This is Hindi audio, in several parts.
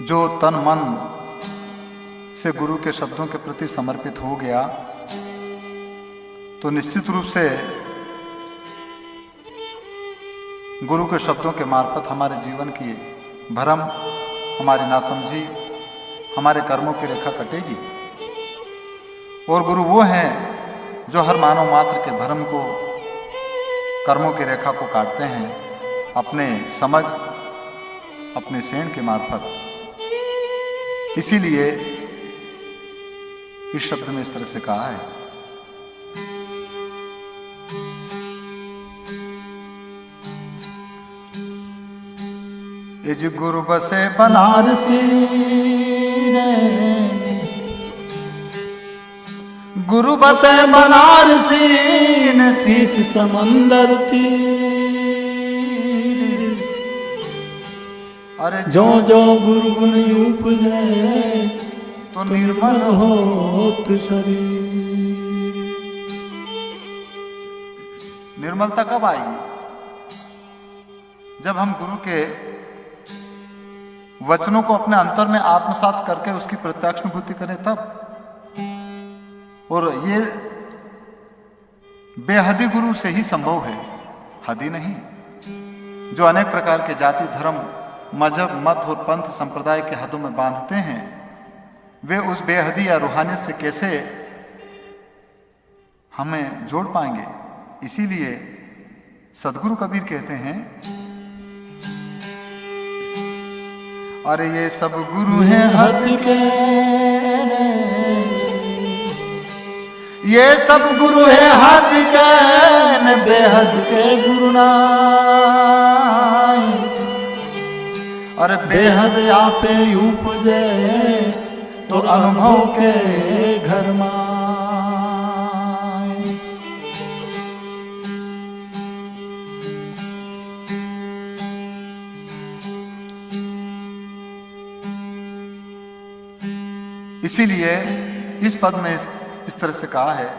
जो तन मन से गुरु के शब्दों के प्रति समर्पित हो गया तो निश्चित रूप से गुरु के शब्दों के मार्फत हमारे जीवन की भ्रम, हमारी नासमझी, हमारे कर्मों की रेखा कटेगी। और गुरु वो हैं जो हर मानव मात्र के भ्रम को, कर्मों की रेखा को काटते हैं अपने समझ, अपने सेण के मार्फत। इसीलिए इस शब्द में इस तरह से कहा है, इज गुरु बसे बनारसी रे, गुरु बसे बनारसी ने शीश समंदर तीर। अरे जो जो गुरु गुण उपजे तो निर्मल होत शरीर। निर्मलता कब आएगी? जब हम गुरु के वचनों को अपने अंतर में आत्मसात करके उसकी प्रत्यक्ष अनुभूति करें तब। और ये बेहदी गुरु से ही संभव है, हदी नहीं। जो अनेक प्रकार के जाति, धर्म, मजहब, मत और पंथ संप्रदाय के हदों में बांधते हैं, वे उस बेहदी या रूहानियत से कैसे हमें जोड़ पाएंगे? इसीलिए सदगुरु कबीर कहते हैं, अरे ये सब गुरु हैं हद के, ये सब गुरु हैं हद के, न बेहद के गुरु नाई। अरे बेहद आपे उपजे तो अनुभव के घर माई। इसीलिए इस पद में इस तरह से कहा है,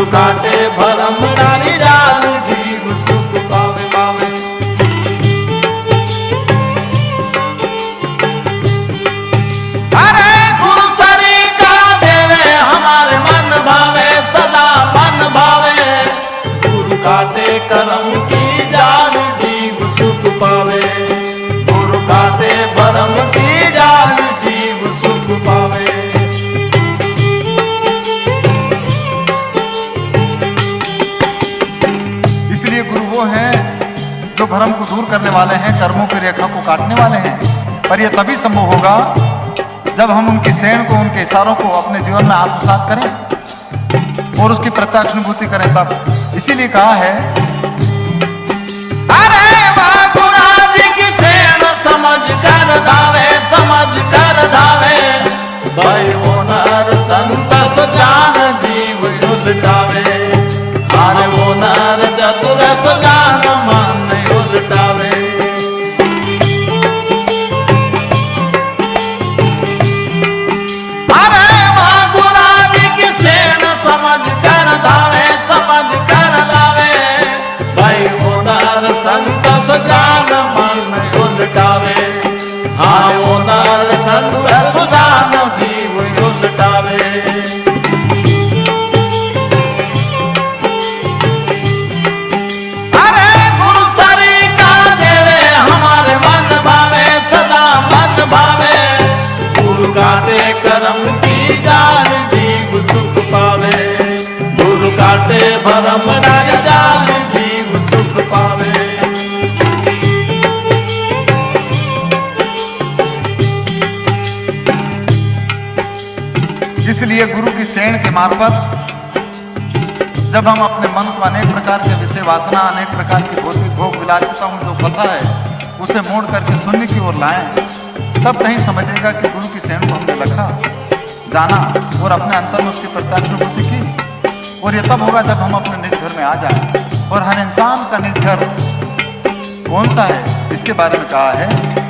काटे भरम डाली जाल जीव सुख पावे पावे। अरे गुरु सरी का देवे हमारे मन भावे, सदा मन भावे। गुरु काटे करम की जाल जीव सुख पावे, गुरु काटे भरम की जाल जीव सुख पावे। जो भ्रम को दूर करने वाले हैं, कर्मों की रेखा को काटने वाले हैं। पर यह तभी संभव होगा जब हम उनकी सेण को, उनके इशारों को अपने जीवन में आत्मसात करें और उसकी प्रत्यक्ष अनुभूति करें तब। इसीलिए कहा है, अरे बाबूराज की सेण समझ कर धावे, समझ कर धावे। भाई वो नर संत सुजान जीव उलटावे, अरे वो नर चतुर सुजान मन उलटावे। अरे बाबूराज की सेण समझ कर धावे, समझ कर धावे। भाई वो नर संत सुजान मन उलटावे, हाँ वो नर चतुर सुजान जीव उलटावे। काटे करम की जाल जीव सुख पावे, गुरु काटे भरम डाल जाल जीव सुख पावे। इसलिए गुरु की सेण के मार्फत जब हम अपने मन को अनेक प्रकार के विषय वासना, अनेक प्रकार की भौतिक भोग विलासिता में जो फंसा है उसे मोड़ करके शून्य की ओर लाएं, तब कहीं समझेगा कि गुरु की सेण को हमने रखा, जाना और अपने अंतर में उसकी प्रत्यक्ष अनुभूति की। और ये तब होगा जब हम अपने निज घर में आ जाएं। और हर इंसान का निज घर कौन सा है इसके बारे में कहा है,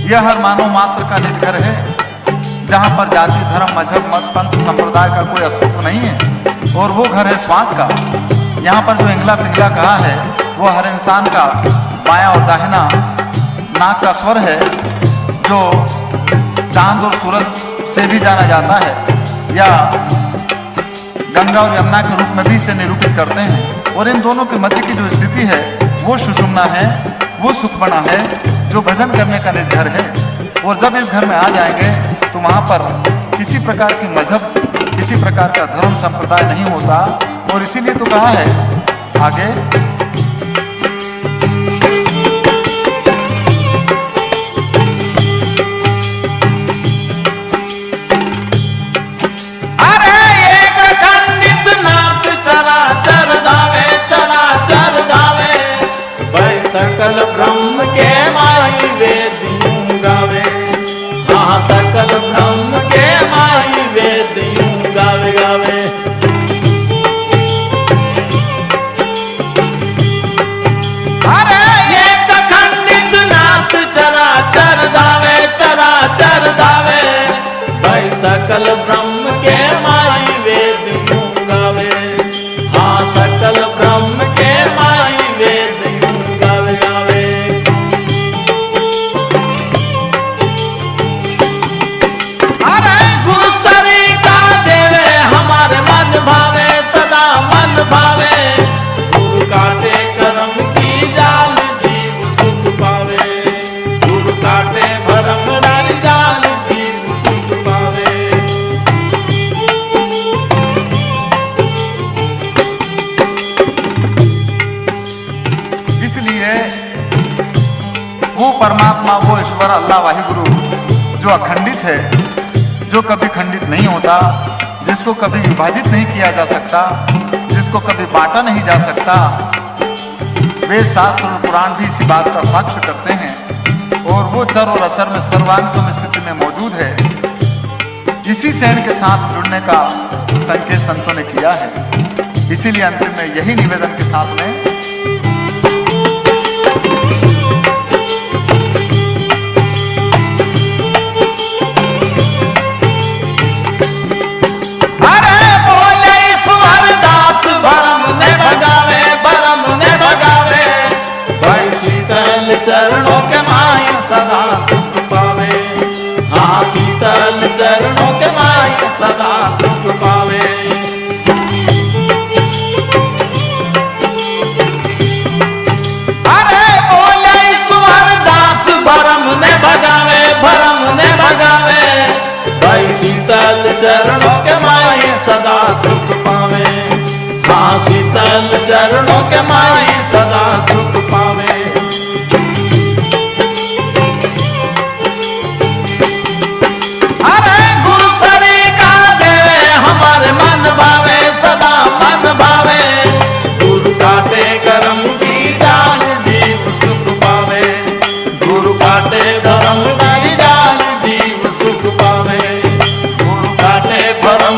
यह हर मानव मात्र का निज घर है, जहां पर जाति, धर्म, मजहब, मत, पंथ, संप्रदाय का कोई अस्तित्व नहीं है। और वो घर है श्वास का। यहाँ पर जो इंगला पिंगला कहा है वो हर इंसान का बायां और दाहिना नाक का स्वर है, जो चांद और सूरज से भी जाना जाता है, या गंगा और यमुना के रूप में भी इसे निरूपित करते हैं। और इन दोनों के मध्य की जो स्थिति है वो सुषुम्ना है, वो सुख बना है, जो भजन करने का निज घर है। और जब इस घर में आ जाएंगे तो वहाँ पर किसी प्रकार की मजहब, किसी प्रकार का धर्म संप्रदाय नहीं होता। और इसीलिए तो कहा है आगे, सकल ब्रह्म के माई वेदियों गावे, हाँ सकल ब्रह्म के माई वेदियों गावे गावे। अरे ये खंडित नाथ चरा चर दावे, चरा चर दावे, भाई सकल ब्रह्म के माई वेदियों गावे, हाँ सकल ब्रह्म के माई वेदियों। वो परमात्मा, वो ईश्वर अल्लाह वाहिगुरु जो अखंडित है, जो कभी खंडित नहीं होता, जिसको कभी विभाजित नहीं किया जा सकता, जिसको कभी बांटा नहीं जा सकता। वेद, शास्त्र और पुराण भी इसी बात का साक्ष्य करते हैं। और वो चर और असर में सर्वांग स्थिति में मौजूद है। इसी सेण के साथ जुड़ने का संकेत संतों ने किया है। इसीलिए अंतिम में यही निवेदन के साथ में चरणों के माय सदा सुख पावे, हाँ शीतल चरणों के माय सदा सुख पावे। भरम